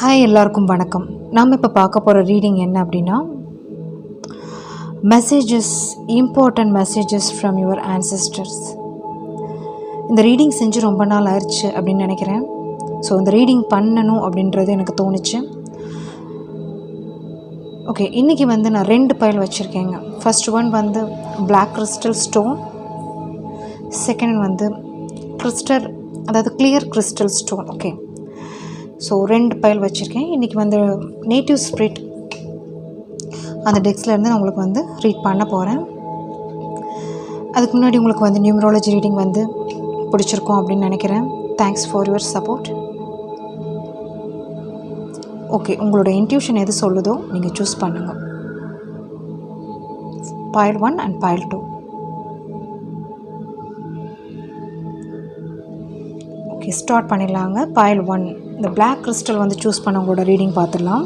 Hi, எல்லாருக்கும் வணக்கம். நாம் இப்போ பார்க்க போகிற ரீடிங் என்ன அப்படின்னா, messages, important messages from your ancestors. இந்த ரீடிங் செஞ்சு ரொம்ப நாள் ஆயிடுச்சு அப்படின்னு நினைக்கிறேன். ஸோ இந்த ரீடிங் பண்ணணும் அப்படின்றது எனக்கு தோணுச்சு. ஓகே, இன்றைக்கி நான் 2 பைல் வச்சுருக்கேங்க. First one black crystal stone, second crystal, அதாவது clear crystal stone. Okay, so 2 pile வச்சுருக்கேன். இன்றைக்கி நேட்டிவ் ஸ்பிரிட் அந்த டெக்ஸ்லேருந்து நான் உங்களுக்கு ரீட் பண்ண போகிறேன். அதுக்கு முன்னாடி உங்களுக்கு நியூமராலஜி ரீடிங் பிடிச்சிருக்கோம் அப்படின்னு நினைக்கிறேன். Thanks for your support. Okay, உங்களோட இன்ட்யூஷன் எது சொல்லுதோ நீங்கள் சூஸ் பண்ணுங்கள். File 1 and file 2. Okay, start பண்ணிடலாங்க. பைல் 1, இந்த பிளாக் கிறிஸ்டல் சூஸ் பண்ண உங்களோட ரீடிங் பார்த்துடலாம்.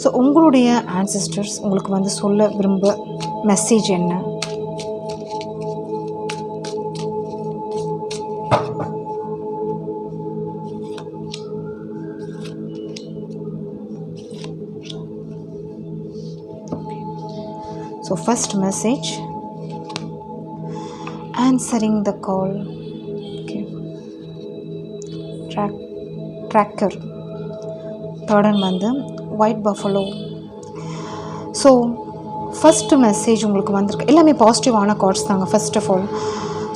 ஸோ உங்களுடைய ஆன்செஸ்டர்ஸ் உங்களுக்கு சொல்ல விரும்ப மெசேஜ் என்ன? So first message, answering the call. Tracker. Third one white buffalo. So first message உங்களுக்கு வந்திருக்கு எல்லாமே பாசிட்டிவான கார்ட்ஸ் தாங்க. First of all,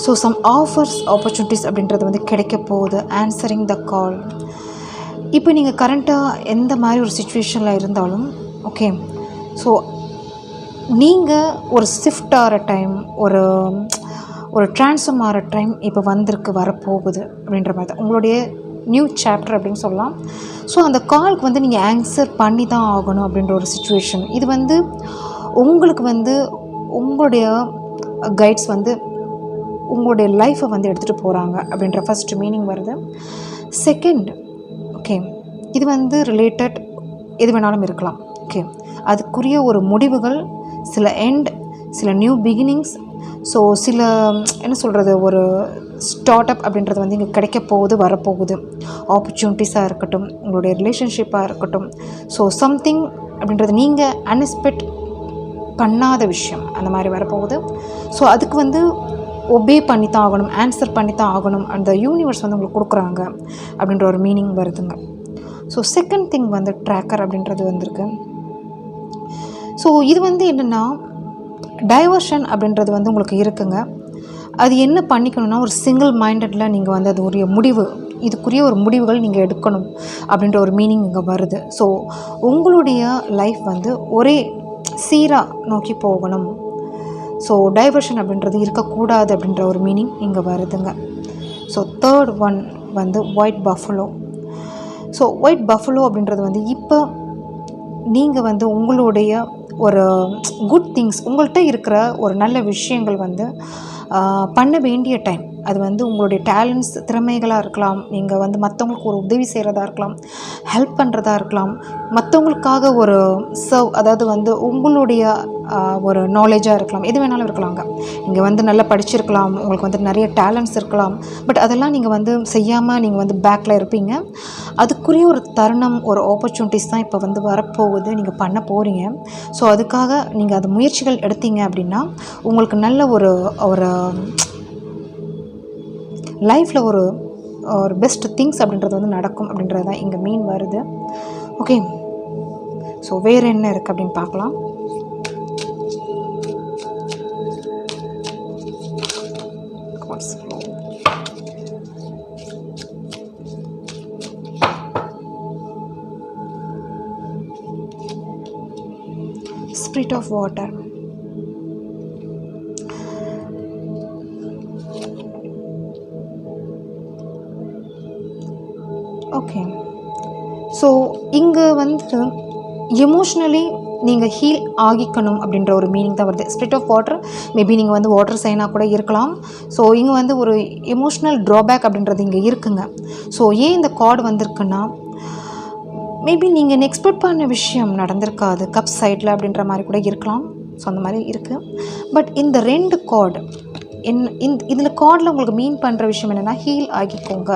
so some offers, opportunities அப்படின்றது கிடைக்க போகுது. Answering the call. இப்போ நீங்கள் கரண்ட்டாக எந்த மாதிரி ஒரு சுச்சுவேஷனில் இருந்தாலும் ஓகே, ஸோ நீங்கள் ஒரு ஷிஃப்ட் ஆகிற டைம், ஒரு ட்ரான்ஸ்ஃபார்ம் ஆகிற டைம் இப்போ வரப்போகுது அப்படின்ற மாதிரி தான் உங்களுடைய நியூ சாப்டர் அப்படின்னு சொல்லலாம். ஸோ அந்த காலுக்கு நீங்கள் ஆன்சர் பண்ணி தான் ஆகணும் அப்படின்ற ஒரு சுச்சுவேஷன். இது உங்களுக்கு உங்களுடைய கைட்ஸ் உங்களுடைய லைஃப்பை எடுத்துகிட்டு போகிறாங்க அப்படின்ற ஃபர்ஸ்ட் மீனிங் வருது. செகண்ட், ஓகே, இது ரிலேட்டட் எது வேணாலும் இருக்கலாம். ஓகே, அதுக்குரிய ஒரு முடிவுகள், சில எண்ட், சில நியூ பிகினிங்ஸ், ஸோ சில என்ன சொல்கிறது, ஒரு ஸ்டார்ட் அப் அப்படின்றது இங்கே கிடைக்க போகுது, வரப்போகுது. ஆப்பர்ச்சுனிட்டிஸாக இருக்கட்டும், உங்களுடைய ரிலேஷன்ஷிப்பாக இருக்கட்டும், ஸோ சம்திங் அப்படின்றது நீங்கள் அன்எக்ஸ்பெக்ட் பண்ணாத விஷயம் அந்த மாதிரி வரப்போகுது. ஸோ அதுக்கு ஒபே பண்ணி தான் ஆகணும், ஆன்சர் பண்ணி தான் ஆகணும். அந்த யூனிவர்ஸ் உங்களுக்கு கொடுக்குறாங்க அப்படின்ற ஒரு மீனிங் வருதுங்க. ஸோ செகண்ட் திங் ட்ராக்கர் அப்படின்றது வந்திருக்கு. ஸோ இது என்னென்னா டைவர்ஷன் அப்படின்றது உங்களுக்கு இருக்குங்க. அது என்ன பண்ணிக்கணும்னா, ஒரு சிங்கிள் மைண்டடில் நீங்கள் அது உரிய முடிவு, இதுக்குரிய ஒரு முடிவுகள் நீங்கள் எடுக்கணும் அப்படின்ற ஒரு மீனிங் இங்கே வருது. ஸோ உங்களுடைய லைஃப் ஒரே சீராக நோக்கி போகணும். ஸோ டைவர்ஷன் அப்படின்றது இருக்கக்கூடாது அப்படின்ற ஒரு மீனிங் இங்கே வருதுங்க. So third one white buffalo. So white buffalo அப்படின்றது இப்போ நீங்கள் உங்களுடைய ஒரு குட் திங்ஸ், உங்கள்கிட்ட இருக்கிற ஒரு நல்ல விஷயங்கள் பண்ண வேண்டிய டைம். அது உங்களுடைய டேலண்ட்ஸ், திறமைகளாக இருக்கலாம், நீங்கள் மற்றவங்களுக்கு ஒரு உதவி செய்கிறதா இருக்கலாம், ஹெல்ப் பண்ணுறதா இருக்கலாம், மற்றவங்களுக்காக ஒரு சர்வ், அதாவது உங்களுடைய ஒரு நாலேஜாக இருக்கலாம், எது வேணாலும் இருக்கலாங்க. நீங்கள் நல்லா படிச்சிருக்கலாம், உங்களுக்கு நிறைய டேலண்ட்ஸ் இருக்கலாம், பட் அதெல்லாம் நீங்கள் செய்யாமல் நீங்கள் பேக்கில் இருப்பீங்க. அதுக்குரிய ஒரு தருணம், ஒரு ஆப்பர்ச்சுனிட்டிஸ் தான் இப்போ வரப்போகுது, நீங்கள் பண்ண போகிறீங்க. ஸோ அதுக்காக நீங்கள் அது முயற்சிகள் எடுத்தீங்க அப்படின்னா உங்களுக்கு நல்ல ஒரு லைஃப்பில் ஒரு பெஸ்ட் திங்ஸ் அப்படின்றது நடக்கும் அப்படின்றது தான் இங்கே மீன் வருது. ஓகே, ஸோ வேறு என்ன இருக்குது அப்படின்னு பார்க்கலாம். Spirit of water. Okay, so இங்கே எமோஷ்னலி நீங்கள் ஹீல் ஆகிக்கணும் அப்படின்ற ஒரு மீனிங் தான் வருது. ஸ்பிரிட் ஆஃப் வாட்டர், மேபி நீங்கள் வாட்டர் சைனாக கூட இருக்கலாம். ஸோ இங்கே ஒரு எமோஷ்னல் ட்ராபேக் அப்படின்றது இங்கே இருக்குங்க. ஸோ ஏன் இந்த கார்டு வந்திருக்குன்னா, மேபி நீங்கள் எக்ஸ்பெக்ட் பண்ண விஷயம் நடந்திருக்காது, கப் சைடில் அப்படின்ற மாதிரி கூட இருக்கலாம். ஸோ அந்த மாதிரி இருக்குது. பட் இந்த 2 கார்டு இதில் கார்டில் உங்களுக்கு மீன் பண்ணுற விஷயம் என்னென்னா, ஹீல் ஆகிக்கோங்க,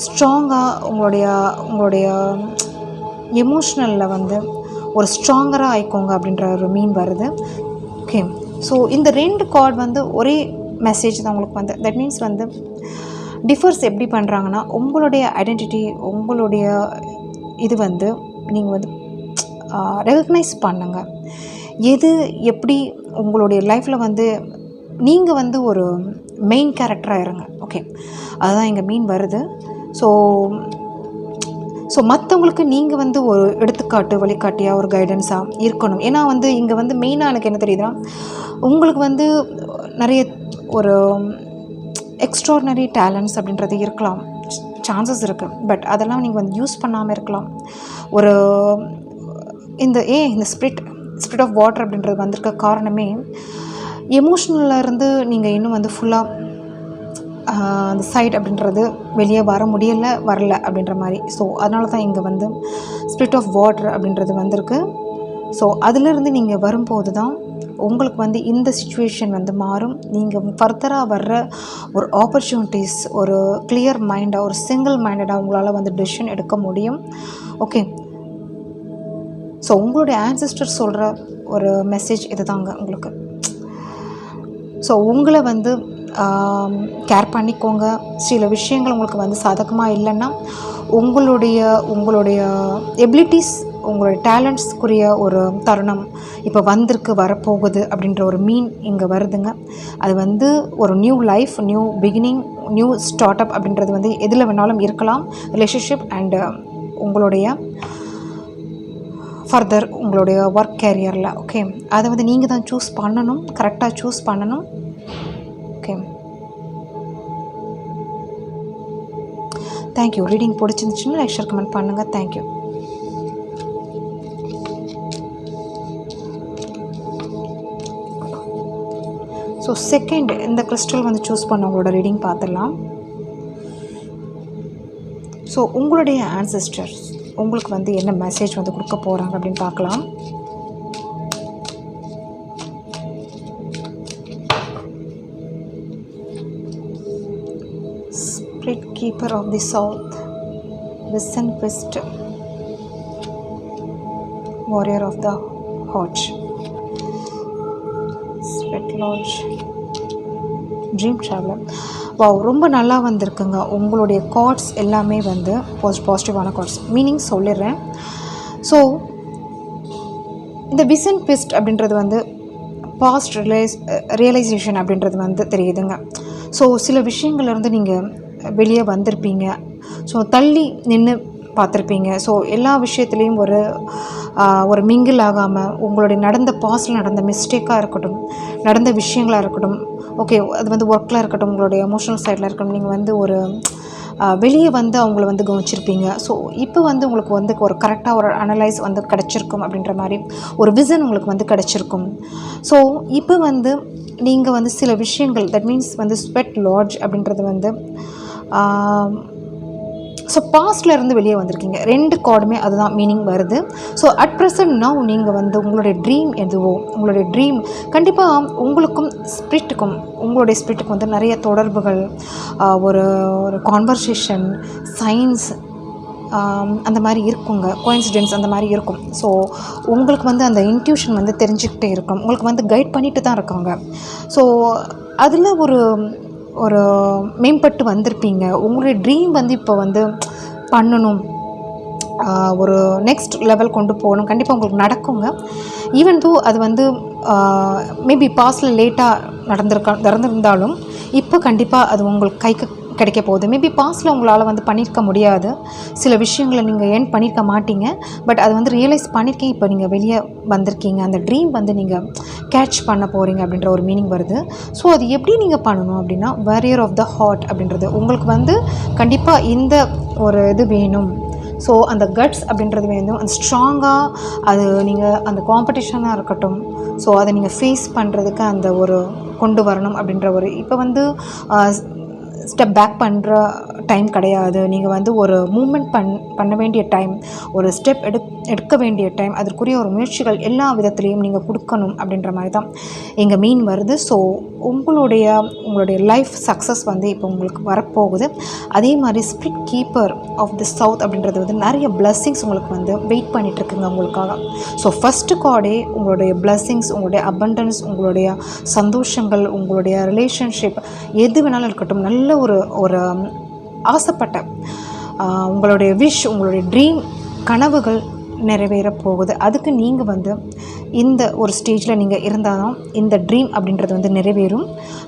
ஸ்ட்ராங்காக உங்களுடைய எமோஷ்னலில் வந்து ஒரு ஸ்ட்ராங்கராக ஆயிக்கோங்க அப்படின்ற ஒரு மீன் வருது. ஓகே, ஸோ இந்த 2 கார்டு வந்து ஒரே மெசேஜ் தான் உங்களுக்கு வந்து. தட் மீன்ஸ் வந்து டிஃபர்ஸ் எப்படி பண்ணுறாங்கன்னா, உங்களுடைய ஐடென்டிட்டி, உங்களுடைய இது வந்து நீங்கள் வந்து ரெகக்னைஸ் பண்ணுங்கள். எது எப்படி உங்களுடைய லைஃப்பில் வந்து நீங்கள் வந்து ஒரு மெயின் கேரக்டராக இருங்க. ஓகே, அதுதான் எங்கள் மீன் வருது. ஸோ மற்றவங்களுக்கு நீங்கள் வந்து ஒரு எடுத்துக்காட்டு, வழிகாட்டியாக, ஒரு கைடன்ஸாக இருக்கணும். ஏன்னா வந்து இங்கே வந்து மெயினாக எனக்கு என்ன தெரியுதுன்னா, உங்களுக்கு வந்து நிறைய ஒரு எக்ஸ்ட்ராடினரி டேலண்ட்ஸ் அப்படின்றது இருக்கலாம், சான்சஸ் இருக்குது. பட் அதெல்லாம் நீங்கள் வந்து யூஸ் பண்ணாமல் இருக்கலாம். ஒரு இந்த ஸ்பிரிட் ஆஃப் வாட்டர் அப்படின்றது வந்திருக்க காரணமே எமோஷ்னலில் இருந்து நீங்கள் இன்னும் வந்து ஃபுல்லாக அந்த சைட் அப்படின்றது வெளியே வரல அப்படின்ற மாதிரி. ஸோ அதனால தான் இங்கே வந்து ஸ்பிரிட் ஆஃப் வாட்டர் அப்படின்றது வந்திருக்கு. ஸோ அதிலிருந்து நீங்கள் வரும்போது தான் உங்களுக்கு வந்து இந்த சிச்சுவேஷன் வந்து மாறும். நீங்கள் ஃபர்தராக வர்ற ஒரு ஆப்பர்ச்சுனிட்டிஸ், ஒரு கிளியர் மைண்டாக, ஒரு சிங்கிள் மைண்டடாக உங்களால் வந்து டெசிஷன் எடுக்க முடியும். ஓகே, ஸோ உங்களுடைய ஆன்செஸ்டர் சொல்கிற ஒரு மெசேஜ் இது தாங்க உங்களுக்கு. ஸோ உங்களை வந்து கேர் பண்ணிக்கோங்க. சில விஷயங்கள் உங்களுக்கு வந்து சாதகமாக இல்லைன்னா உங்களுடைய எபிலிட்டிஸ், உங்களுடைய டேலண்ட்ஸ்க்குரிய ஒரு தருணம் இப்போ வரப்போகுது அப்படின்ற ஒரு மீன் இங்கே வருதுங்க. அது வந்து ஒரு new life, new beginning, new start up அப்படின்றது வந்து எதில் வேணாலும் இருக்கலாம். ரிலேஷன்ஷிப் அண்டு உங்களுடைய ஃபர்தர் உங்களுடைய ஒர்க் கேரியரில். ஓகே, அதை வந்து நீங்கள் தான் சூஸ் பண்ணணும், கரெக்டாக சூஸ் பண்ணணும். Okay, thank you. ரீடிங் பிடிச்சிருந்துச்சுன்னா லைக், ஷேர், கமெண்ட் பண்ணுங்கள். தேங்க்யூ. ஸோ செகண்ட் இந்த கிறிஸ்டல் வந்து சூஸ் பண்ண உங்களோட ரீடிங் பார்த்துடலாம். ஸோ உங்களுடைய ஆன்செஸ்டர்ஸ் உங்களுக்கு வந்து என்ன மெசேஜ் வந்து கொடுக்க போகிறாங்க அப்படின்னு பார்க்கலாம். Spirit keeper of the south, vision quest, warrior of the heart, spirit lodge, dream traveller. ரொம்ப நல்லா வந்திருக்குங்க. உங்களுடைய கார்ட்ஸ் எல்லாமே வந்து பாசிட்டிவான கார்ட்ஸ். மீனிங் சொல்லிடுறேன். ஸோ இந்த விசன் குவிஸ்ட் அப்படின்றது வந்து பாஸ்ட் ரியலைசேஷன் அப்படின்றது வந்து தெரியுதுங்க. ஸோ சில விஷயங்கள்லேருந்து நீங்கள் வெளியே வந்திருப்பீங்க. ஸோ தள்ளி நின்று பார்த்துருப்பீங்க. ஸோ எல்லா விஷயத்துலேயும் ஒரு மிங்கிள் ஆகாமல் உங்களுடைய பாஸ்டில் நடந்த மிஸ்டேக்காக இருக்கட்டும், நடந்த விஷயங்களாக இருக்கட்டும், ஓகே, அது வந்து ஒர்க்கில் இருக்கட்டும், உங்களுடைய எமோஷனல் சைடில் இருக்கட்டும், நீங்கள் வந்து ஒரு வெளியே வந்து அவங்கள வந்து கவனிச்சிருப்பீங்க. ஸோ இப்போ வந்து உங்களுக்கு வந்து ஒரு கரெக்டாக ஒரு அனலைஸ் வந்து கிடச்சிருக்கும் அப்படின்ற மாதிரி ஒரு விசன் உங்களுக்கு வந்து கிடச்சிருக்கும். ஸோ இப்போ வந்து நீங்கள் வந்து சில விஷயங்கள், தட் மீன்ஸ் வந்து ஸ்வெட் லாட்ஜ் அப்படின்றது வந்து ஸோ பாஸ்டில் இருந்து வெளியே வந்திருக்கீங்க. 2 கார்டுமே அதுதான் மீனிங் வருது. ஸோ அட் ப்ரெசன்ட் நவ் நீங்கள் வந்து உங்களுடைய ட்ரீம் எதுவோ, உங்களுடைய ட்ரீம் கண்டிப்பாக உங்களுடைய ஸ்பிரிட்டுக்கும் வந்து நிறைய தொடர்புகள், ஒரு கான்வர்சேஷன், சயின்ஸ் அந்த மாதிரி இருக்குங்க, கோயின்சிடென்ஸ் அந்த மாதிரி இருக்கும். ஸோ உங்களுக்கு வந்து அந்த இன்ட்யூஷன் வந்து தெரிஞ்சுக்கிட்டே இருக்கும், உங்களுக்கு வந்து கைட் பண்ணிட்டு தான் இருக்காங்க. ஸோ அதில் ஒரு மேம்பட்டு வந்திருப்பீங்க. உங்களுடைய ட்ரீம் வந்து இப்போ வந்து பண்ணணும், ஒரு நெக்ஸ்ட் லெவல் கொண்டு போகணும், கண்டிப்பாக உங்களுக்கு நடக்குங்க. ஈவன் தோ அது வந்து மேபி பாஸ்டில் லேட்டாக நடந்திருந்தாலும் இப்போ கண்டிப்பாக அது உங்களுக்கு கைக்கு கிடைக்க போகுது. மேபி பாஸ்டில் உங்களால் வந்து பண்ணியிருக்க முடியாது, சில விஷயங்களை நீங்கள் ஏன் பண்ணியிருக்க மாட்டீங்க, பட் அது வந்து ரியலைஸ் பண்ணியிருக்கீங்க. இப்போ நீங்கள் வெளியே வந்திருக்கீங்க, அந்த ட்ரீம் வந்து நீங்கள் கேட்ச் பண்ண போகிறீங்க அப்படின்ற ஒரு மீனிங் வருது. ஸோ அது எப்படி நீங்கள் பண்ணணும் அப்படின்னா, வாரியர் ஆஃப் த ஹார்ட் அப்படின்றது உங்களுக்கு வந்து கண்டிப்பாக இந்த ஒரு இது வேணும். ஸோ அந்த கட்ஸ் அப்படின்றது வேணும், அந்த ஸ்ட்ராங்காக அது நீங்கள் அந்த காம்படிஷனாக இருக்கட்டும், ஸோ அதை நீங்கள் ஃபேஸ் பண்ணுறதுக்கு அந்த ஒரு கொண்டு வரணும் அப்படின்ற ஒரு இப்போ வந்து ஸ்டெப் பேக் பண்ணுற டைம் கிடையாது, நீங்கள் வந்து ஒரு மூமெண்ட் பண்ண வேண்டிய டைம், ஒரு ஸ்டெப் எடுக்க வேண்டிய டைம், அதற்குரிய ஒரு முயற்சிகள் எல்லா விதத்துலேயும் நீங்கள் கொடுக்கணும் அப்படின்ற மாதிரி தான் இங்கே மீன் வருது. ஸோ உங்களுடைய லைஃப் சக்ஸஸ் வந்து இப்போ உங்களுக்கு வரப்போகுது. அதே மாதிரி spirit keeper of the south அப்படின்றது வந்து நிறைய பிளஸ்ஸிங்ஸ் உங்களுக்கு வந்து வெயிட் பண்ணிகிட்ருக்குங்க உங்களுக்காக. ஸோ ஃபஸ்ட்டு கார்டே உங்களுடைய பிளஸ்ஸிங்ஸ், உங்களுடைய அபண்டன்ஸ், உங்களுடைய சந்தோஷங்கள், உங்களுடைய ரிலேஷன்ஷிப் எது வேணாலும் இருக்கட்டும், நல்ல ஒரு ஆசைப்பட்ட உங்களுடைய விஷ், உங்களுடைய ட்ரீம், கனவுகள் நிறைவேற போகுது. அதுக்கு நீங்கள் வந்து இந்த ஒரு ஸ்டேஜில் நீங்கள் இருந்தால் தான் இந்த ட்ரீம் அப்படின்றது வந்து நிறைவேறும்.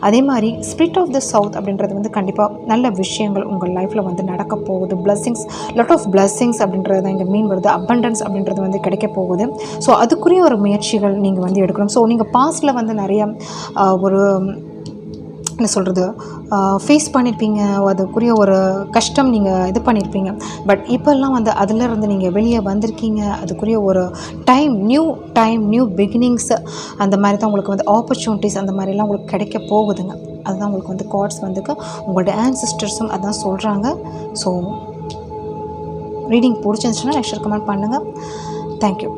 அதே மாதிரி ஸ்பிரிட் ஆஃப் த சவுத் அப்படின்றது வந்து கண்டிப்பாக நல்ல விஷயங்கள் உங்கள் லைஃப்பில் வந்து நடக்க போகுது. பிளஸ்ஸிங்ஸ், லாட் ஆஃப் பிளஸ்ஸிங்ஸ் அப்படின்றது தான் இங்கே மீன் வருது. அபண்டன்ஸ் அப்படின்றது வந்து கிடைக்க போகுது. ஸோ அதுக்குரிய ஒரு முயற்சிகள் நீங்கள் வந்து எடுக்கணும். ஸோ நீங்கள் பாஸ்ட்டில் வந்து நிறைய ஒரு என்ன சொல்கிறது ஃபேஸ் பண்ணியிருப்பீங்க, அதுக்குரிய ஒரு கஷ்டம் நீங்கள் இது பண்ணியிருப்பீங்க. பட் இப்போல்லாம் வந்து அதிலிருந்து நீங்கள் வெளியே வந்திருக்கீங்க. அதுக்குரிய ஒரு நியூ பிகினிங்ஸ், அந்த மாதிரி தான் உங்களுக்கு வந்து ஆப்பர்ச்சுனிட்டிஸ் அந்த மாதிரிலாம் உங்களுக்கு கிடைக்க போகுதுங்க. அதுதான் உங்களுக்கு வந்து கார்ட்ஸ் வந்துக்கு உங்களுடைய ஆன்சிஸ்டர்ஸும் அதான் சொல்கிறாங்க. ஸோ ரீடிங் பிடிச்சிருந்துச்சுன்னா நெக்ஸ்ட் கமெண்ட் பண்ணுங்கள். தேங்க்யூ.